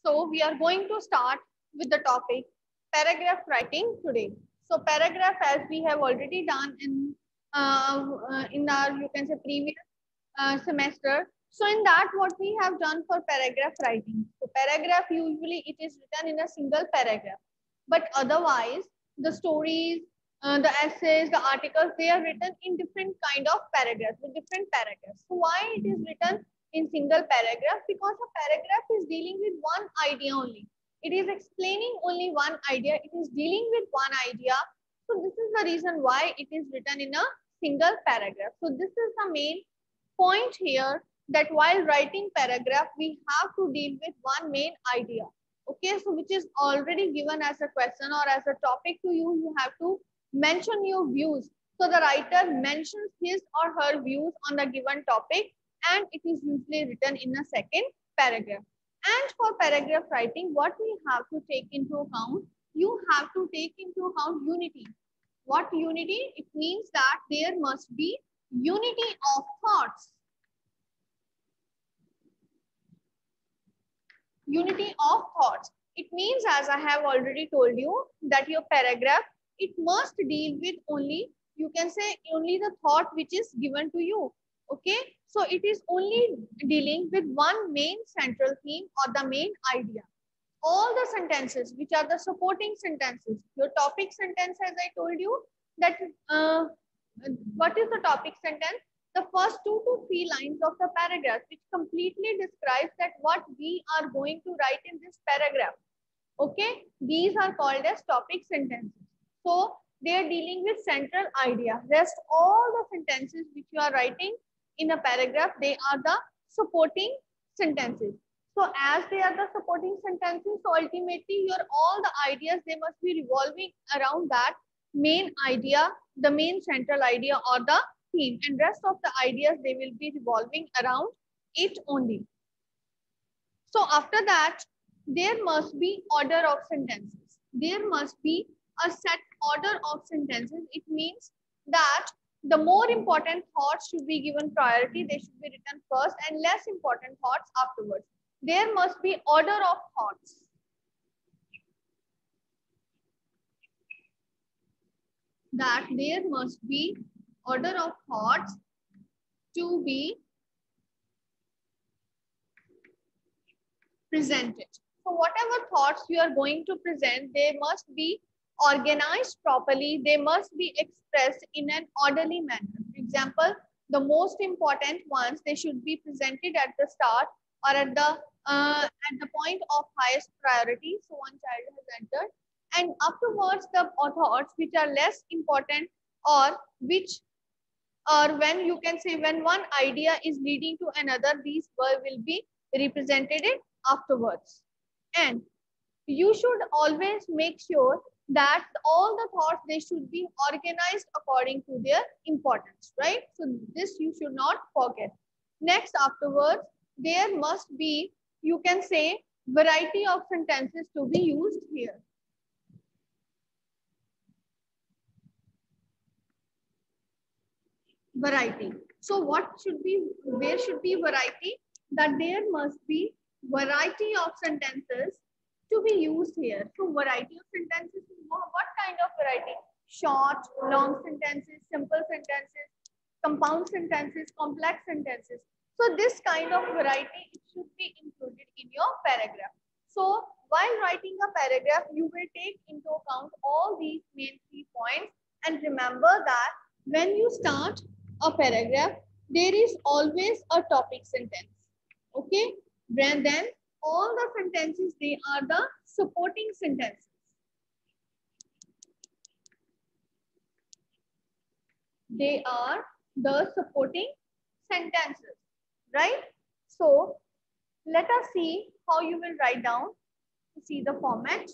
So we are going to start with the topic paragraph writing today. So paragraph, as we have already done in our, you can say, previous semester. So in that, what we have done for paragraph writing. So paragraph, usually it is written in a single paragraph, but otherwise the stories, the essays, the articles, they are written in different kind of paragraphs with different paragraphs. So why it is written in single paragraph? Because a paragraph is dealing with one idea only. It is explaining only one idea. It is dealing with one idea. So this is the reason why it is written in a single paragraph. So this is the main point here, that while writing paragraph, we have to deal with one main idea. Okay, so which is already given as a question or as a topic to you. You have to mention your views. So the writer mentions his or her views on the given topic, and it is usually written in a second paragraph. And for paragraph writing, what we have to take into account, you have to take into account unity. What unity? It means that there must be unity of thoughts. Unity of thoughts. It means, as I have already told you, that your paragraph, it must deal with only, you can say, only the thought which is given to you. Okay, so it is only dealing with one main central theme or the main idea. All the sentences which are the supporting sentences, your topic sentence, as I told you, that what is the topic sentence? The first 2 to 3 lines of the paragraph, which completely describes that what we are going to write in this paragraph. Okay, these are called as topic sentences. So they are dealing with central idea. Rest all the sentences which you are writing in a paragraph, they are the supporting sentences. So as they are the supporting sentences, so ultimately your all the ideas, they must be revolving around that main idea, the main central idea or the theme, and rest of the ideas, they will be revolving around it only. So after that, there must be order of sentences. There must be a set order of sentences. It means that the more important thoughts should be given priority. They should be written first, and less important thoughts afterwards. There must be order of thoughts. That there must be order of thoughts to be presented. So whatever thoughts you are going to present, they must be organized properly. They must be expressed in an orderly manner. For example, the most important ones, they should be presented at the start or at the point of highest priority. So one child has entered, and afterwards the thoughts which are less important, or which, or when you can say when one idea is leading to another, these will be represented afterwards. And you should always make sure that all the thoughts, they should be organized according to their importance, right? So this you should not forget. Next, afterwards, there must be, you can say, variety of sentences to be used here. Variety. So what should be, where should be variety? That there must be variety of sentences to be used here. So variety of sentences, what kind of variety? Short, long sentences, simple sentences, compound sentences, complex sentences. So this kind of variety, it should be included in your paragraph. So while writing a paragraph, you will take into account all these main 3 points, and remember that when you start a paragraph, there is always a topic sentence. Okay, and then all the sentences, they are the supporting sentences. They are the supporting sentences, right? So let us see how you will write down to see the format.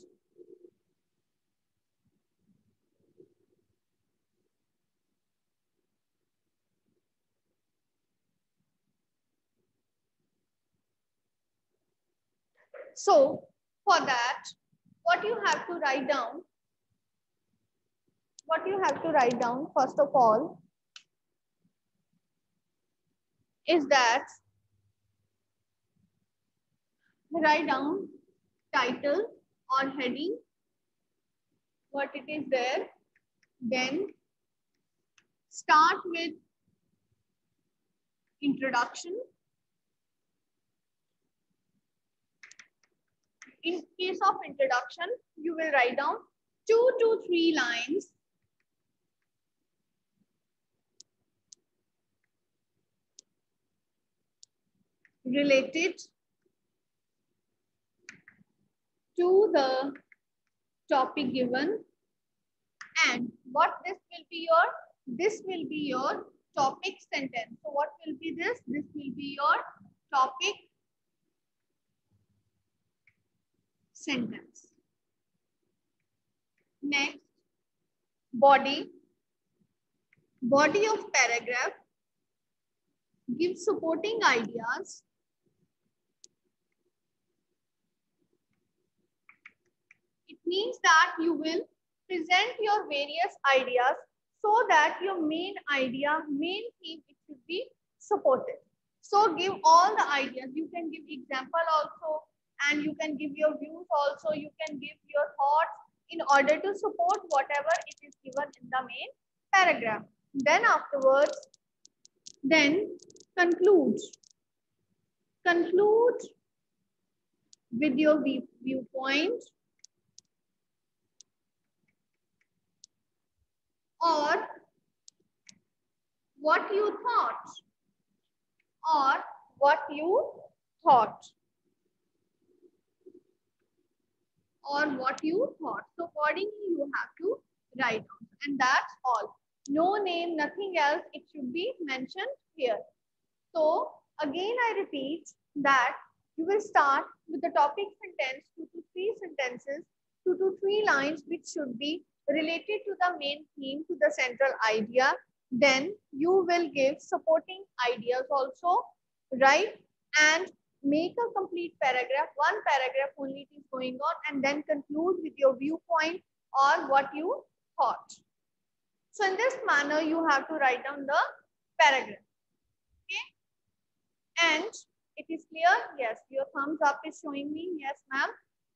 So for that, what you have to write down, first of all, is that write down title or heading, what it is there. Then start with introduction. In case of introduction, you will write down 2 to 3 lines related to the topic given, and what this will be your topic sentence. So what will be this? This will be your topic sentence. Next, body of paragraph, give supporting ideas. It means that you will present your various ideas so that your main idea, main theme, it should be supported. So give all the ideas. You can give example also, and you can give your views also. You can give your thoughts in order to support whatever it is given in the main paragraph. Then afterwards, then conclude with your viewpoint or what you thought, So accordingly, you have to write down, and that's all. No name, nothing else. It should be mentioned here. So again, I repeat that you will start with the topic sentence, 2 to 3 sentences, 2 to 3 lines, which should be related to the main theme, to the central idea. Then you will give supporting ideas also, right? And make a complete paragraph, one paragraph only it is going on, and then conclude with your viewpoint or what you thought. So in this manner, you have to write down the paragraph. Okay. And it is clear? Yes, your thumbs up is showing me. Yes, ma'am,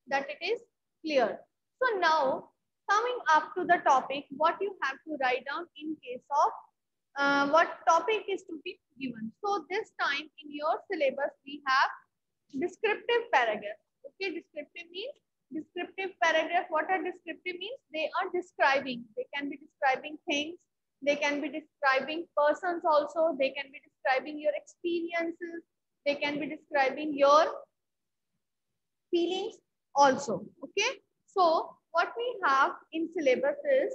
that it is clear. So now, coming up to the topic, what you have to write down in case of what topic is to be given. So this time in your syllabus, we have descriptive paragraph. Okay, descriptive means descriptive paragraph. What are descriptive means? They are describing. They can be describing things. They can be describing persons also. They can be describing your experiences. They can be describing your feelings also. Okay. So what we have in syllabus is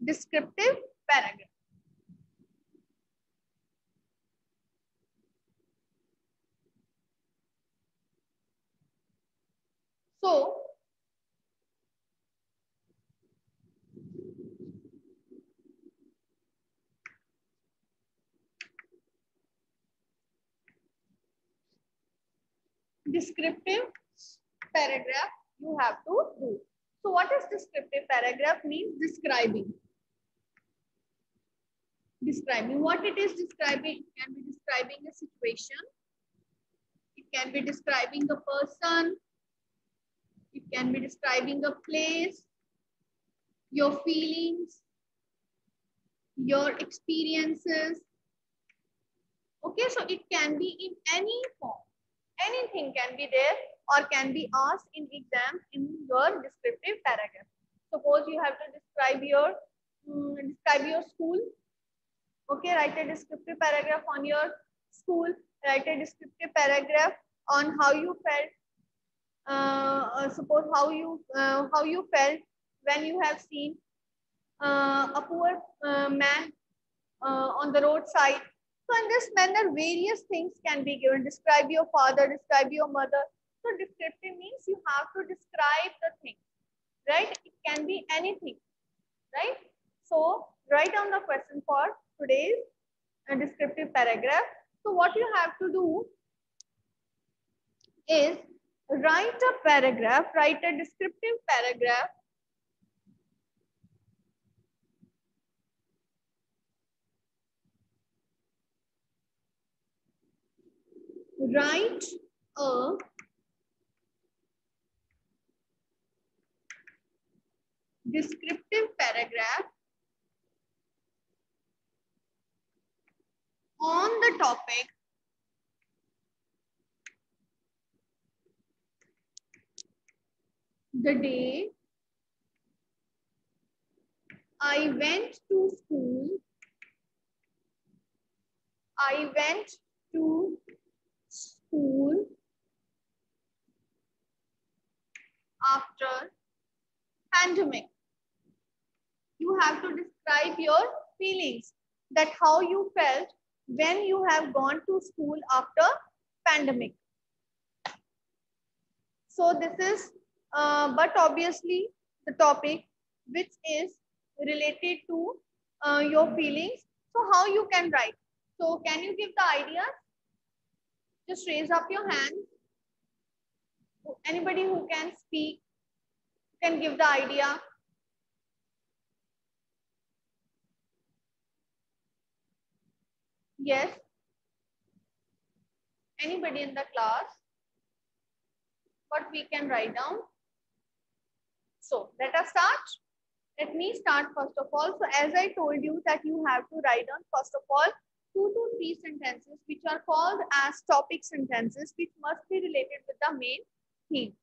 descriptive paragraph. So descriptive paragraph you have to do. So what is descriptive paragraph means? Describing. Describing what it is describing. It can be describing a situation. It can be describing a person. It can be describing a place, your feelings, your experiences. Okay, so it can be in any form. Anything can be there or can be asked in exam in your descriptive paragraph. Suppose you have to describe your school. Okay, write a descriptive paragraph on your school. Write a descriptive paragraph on how you felt. Suppose how you felt when you have seen a poor man on the roadside. So in this manner, various things can be given. Describe your father, describe your mother. So descriptive means you have to describe the thing, right? It can be anything, right? So write down the question for today's descriptive paragraph. So what you have to do is write a paragraph, write a descriptive paragraph write a descriptive paragraph on the topic the day I went to school. I went to school after pandemic. You have to describe your feelings, that how you felt when you have gone to school after pandemic. So this is, but obviously the topic which is related to your feelings. So how you can write? So can you give the ideas? Just raise up your hand. Anybody who can speak can give the idea. Yes. Anybody in the class? What we can write down? So let us start. Let me start first of all. So as I told you that you have to write down first of all 2 to 3 sentences which are called as topic sentences, which must be related with the main theme.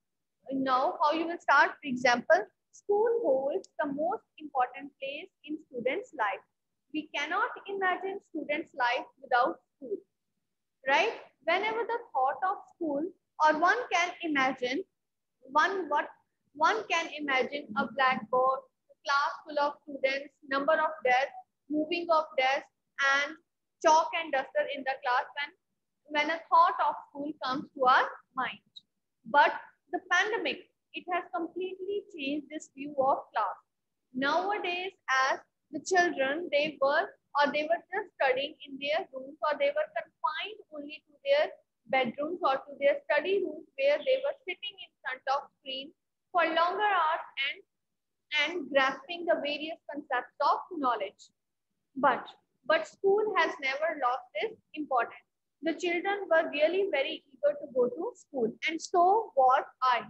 Now how you will start? For example, school holds the most important place in students' life. We cannot imagine students' life without school, right? Whenever the thought of school, or one can imagine one can imagine a blackboard, a class full of students, number of desks, moving of desks, and chalk and duster in the class when a thought of school comes to our mind. But the pandemic, it has completely changed this view of class. Nowadays, as the children, they were just studying in their rooms, or they were confined only to their bedrooms or to their study rooms, where they were sitting in front of screen for longer hours and grasping the various concepts of knowledge. But school has never lost its importance. The children were really very eager to go to school, and so was I.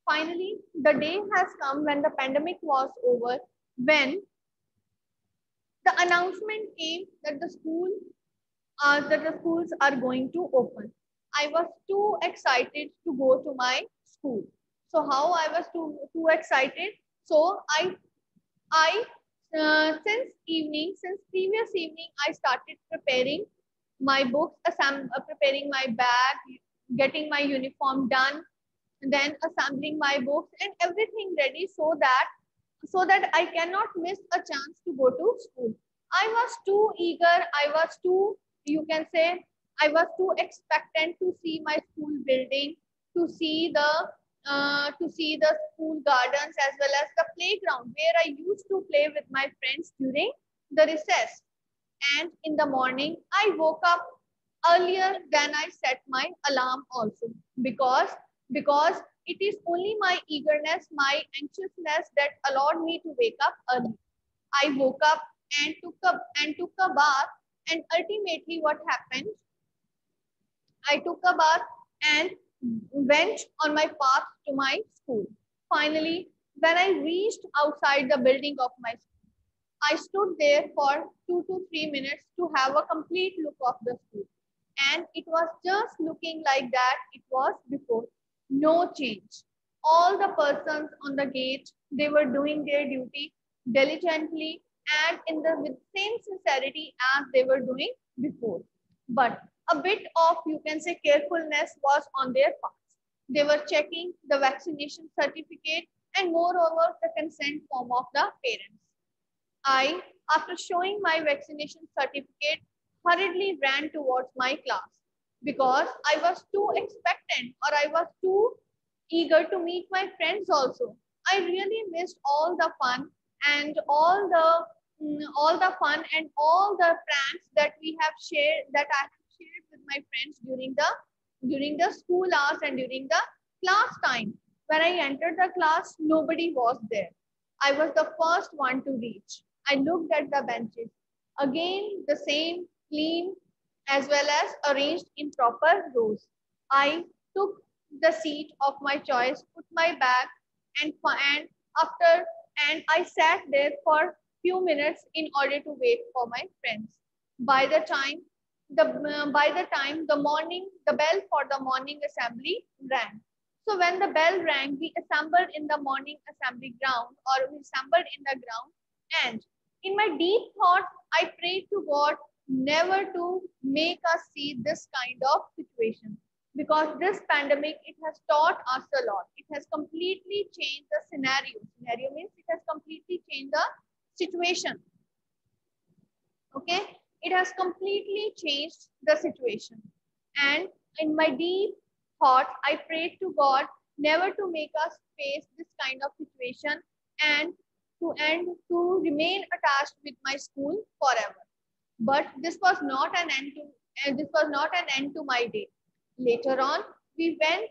Finally, the day has come when the pandemic was over, when the announcement came that the schools are going to open. I was too excited to go to my school. So how I was too excited? So I since previous evening, I started preparing my books, preparing my bag, getting my uniform done, then assembling my books and everything ready, so that I cannot miss a chance to go to school. I was too eager. I was too, you can say, I was too expectant to see my school building, to see the school gardens as well as the playground where I used to play with my friends during the recess. And in the morning, I woke up earlier than I set my alarm also, because it is only my eagerness, my anxiousness that allowed me to wake up early. I woke up and took a bath, and ultimately what happened? I took a bath and went on my path to my school. Finally, when I reached outside the building of my school, I stood there for 2 to 3 minutes to have a complete look of the school. And it was just looking like that it was before. No change. All the persons on the gate, they were doing their duty diligently and in the with same sincerity as they were doing before. But a bit of, you can say, carefulness was on their part. They were checking the vaccination certificate and moreover the consent form of the parents. I, after showing my vaccination certificate, hurriedly ran towards my class because I was too expectant, or I was too eager to meet my friends also. I really missed all the fun and all the fun and all the pranks that we have shared, that I have shared with my friends during the school hours and during the class time. When I entered the class, nobody was there. I was the first one to reach. I looked at the benches. Again, the same, clean, as well as arranged in proper rows. I took the seat of my choice, put my bag, and after, and I sat there for few minutes in order to wait for my friends. By the time the bell for the morning assembly rang. So when the bell rang, we assembled in the morning assembly ground, or we assembled in the ground, and in my deep thought, I prayed to God never to make us see this kind of situation, because this pandemic, it has taught us a lot. It has completely changed the scenario. Scenario means it has completely changed the situation. Okay, it has completely changed the situation. And in my deep thought, I prayed to God never to make us face this kind of situation, and to remain attached with my school forever. But this was not an end to my day. Later on, we went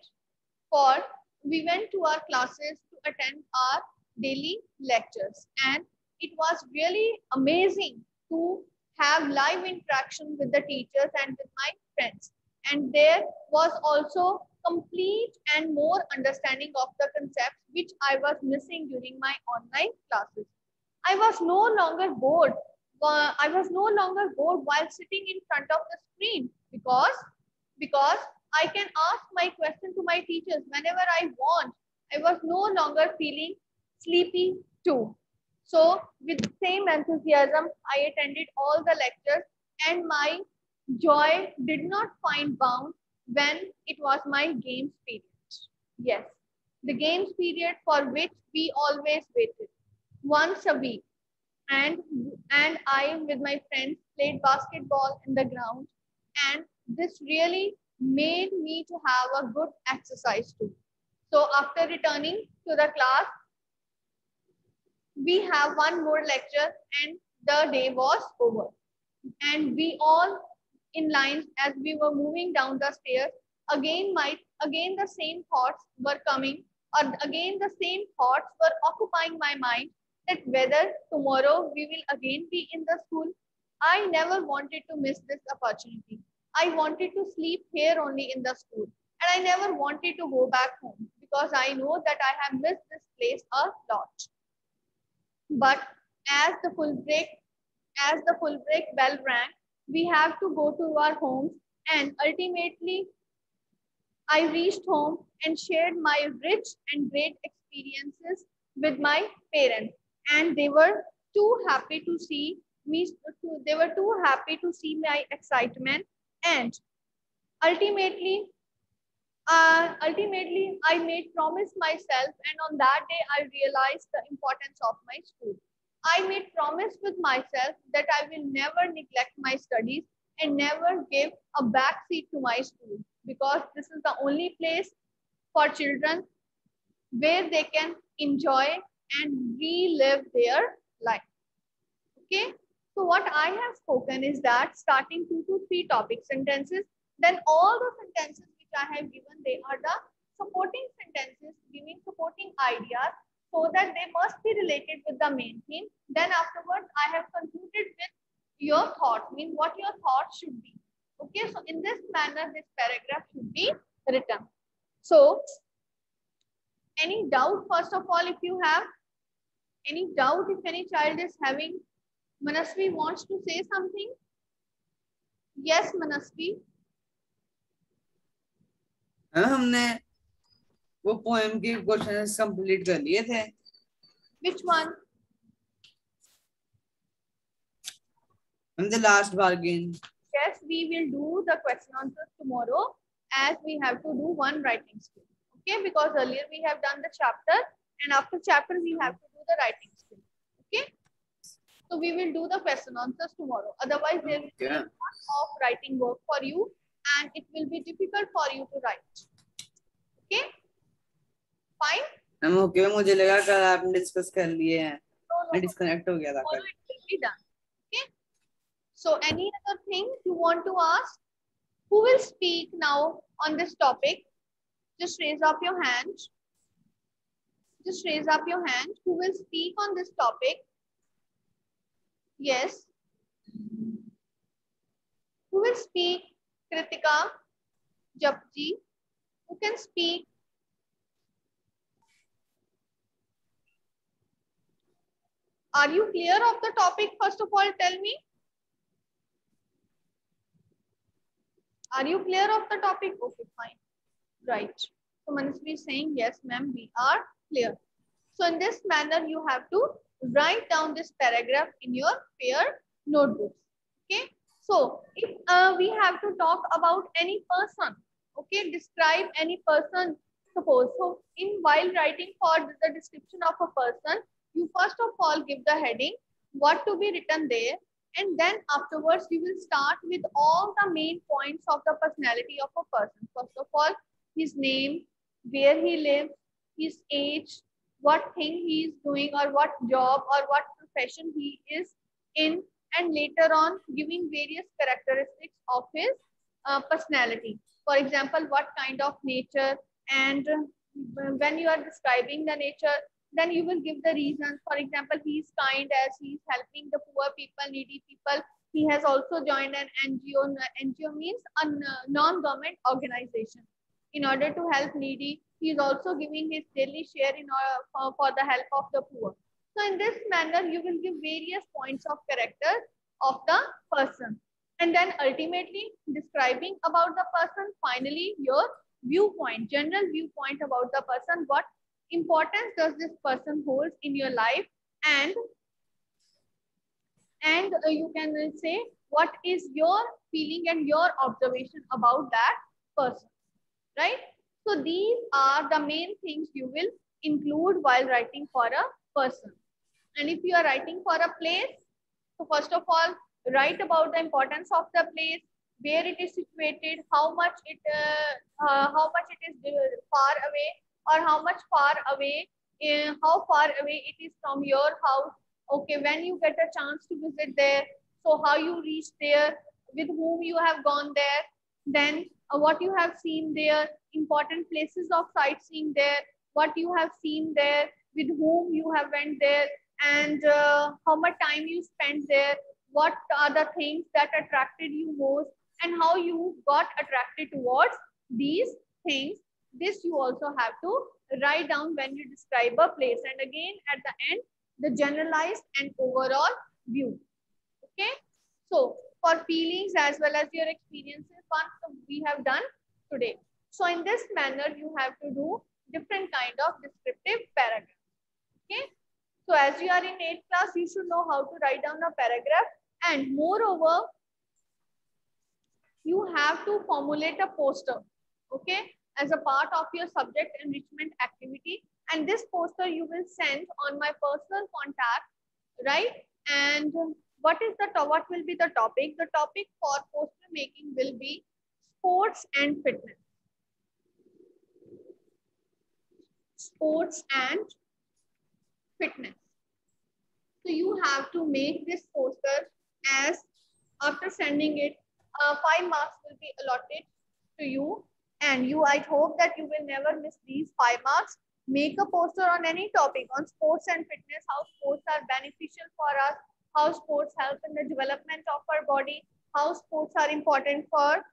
for we went to our classes to attend our daily lectures, and it was really amazing to have live interaction with the teachers and with my friends. And there was also complete and more understanding of the concepts which I was missing during my online classes. I was no longer bored. I was no longer bored while sitting in front of the screen, because I can ask my question to my teachers whenever I want. I was no longer feeling sleepy too. So with same enthusiasm, I attended all the lectures, and my joy did not find bound when it was my games period. Yes, the games period for which we always waited once a week, and I with my friends played basketball in the ground, and this really made me to have a good exercise too. So after returning to the class, we have one more lecture, and the day was over. And we all in line as we were moving down the stairs, again the same thoughts were coming, or again the same thoughts were occupying my mind, that whether tomorrow we will again be in the school. I never wanted to miss this opportunity. I wanted to sleep here only in the school, and I never wanted to go back home, because I know that I have missed this place a lot. But as the full break bell rang, we have to go to our homes, and ultimately I reached home and shared my rich and great experiences with my parents, and they were too happy to see me. They were too happy to see my excitement, and ultimately, I made promise myself, and on that day, I realized the importance of my school. I made promise with myself that I will never neglect my studies and never give a back seat to my school, because this is the only place for children where they can enjoy and relive their life. Okay. So what I have spoken is that starting 2 to 3 topic sentences, then all the sentences which I have given, they are the supporting sentences giving supporting ideas, so that they must be related with the main theme. Then afterwards, I have concluded with your thoughts, mean what your thoughts should be. Okay, so in this manner, this paragraph should be written. So, any doubt, first of all, if you have any doubt, if any child is having, Manasvi wants to say something. Yes, Manasvi. हमने वो poem के questions complete कर लिए थे. Which one? And the last bargain. Yes, we will do the question answers tomorrow, as we have to do one writing skill. Okay, because earlier we have done the chapter, and after chapter we have to do the writing skill. Okay, so we will do the question answers tomorrow. Otherwise, there will be a lot of writing work for you, and it will be difficult for you to write. Okay, fine. हम okay, मुझे लगा कल आपने discuss कर लिए हैं. मैं disconnect हो गया था. Tomorrow it will be done. Okay. So any other thing you want to ask? Who will speak now on this topic? Just raise up your hand. Just raise up your hand. Who will speak on this topic? Yes. Who will speak? Kritika, Japji. Who can speak? Are you clear of the topic? First of all, tell me. Are you clear of the topic? Okay, fine. Right. So Manasvi is saying, yes, ma'am, we are clear. So in this manner, you have to write down this paragraph in your pair notebooks. Okay. So if we have to talk about any person, okay, describe any person, suppose. So in while writing for the description of a person, you first of all give the heading, what to be written there, and then afterwards you will start with all the main points of the personality of a person. First of all, his name, where he lives, his age, what thing he is doing or what job or what profession he is in, and later on giving various characteristics of his personality. For example, what kind of nature, and when you are describing the nature, then you will give the reasons. For example, he is kind as he is helping the poor people, needy people. He has also joined an NGO. NGO means a non-government organization. In order to help needy, he is also giving his daily share in for the help of the poor. So in this manner, you will give various points of character of the person. And then ultimately describing about the person, finally your viewpoint, general viewpoint about the person, what importance does this person hold in your life, and you can say what is your feeling and your observation about that person, right? So these are the main things you will include while writing for a person. And if you are writing for a place, so first of all, write about the importance of the place, where it is situated, how much it is far away, or how much far away, how far away it is from your house. Okay, when you get a chance to visit there, so how you reach there, with whom you have gone there, then what you have seen there, important places of sightseeing there, what you have seen there, with whom you have went there, and how much time you spent there, what are the things that attracted you most, and how you got attracted towards these things. This you also have to write down when you describe a place. And again, at the end, the generalized and overall view. Okay. So for feelings as well as your experiences, one we have done today. So in this manner, you have to do different kind of descriptive paragraphs. Okay. So as you are in 8th class, you should know how to write down a paragraph, and moreover, you have to formulate a poster, okay, as a part of your subject enrichment activity. And this poster you will send on my personal contact, right? And what will be the topic? The topic for poster making will be sports and fitness. Sports and fitness. So you have to make this poster, as after sending it, 5 marks will be allotted to you. And I hope that you will never miss these 5 marks. Make a poster on any topic, on sports and fitness, how sports are beneficial for us, how sports help in the development of our body, how sports are important for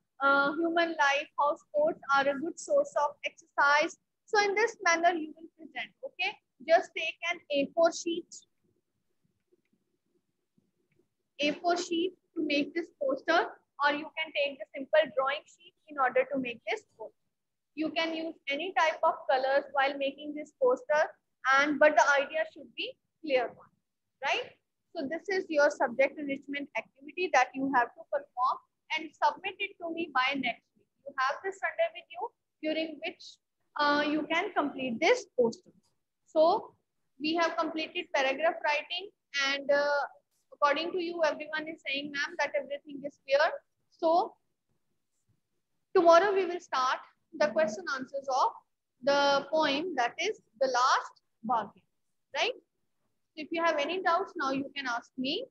human life, how sports are a good source of exercise. So in this manner, you will present, okay? Just take an A4 sheet. A4 sheet to make this poster, or you can take the simple drawing sheet in order to make this poster. You can use any type of colors while making this poster, but the idea should be clear one, right? So this is your subject enrichment activity that you have to perform and submit it to me by next week. You have this Sunday with you, during which you can complete this poster. So we have completed paragraph writing, and according to you, everyone is saying, ma'am, that everything is clear. So tomorrow we will start the question answers of the poem, that is The Last Bargain, right? So if you have any doubts now, you can ask me.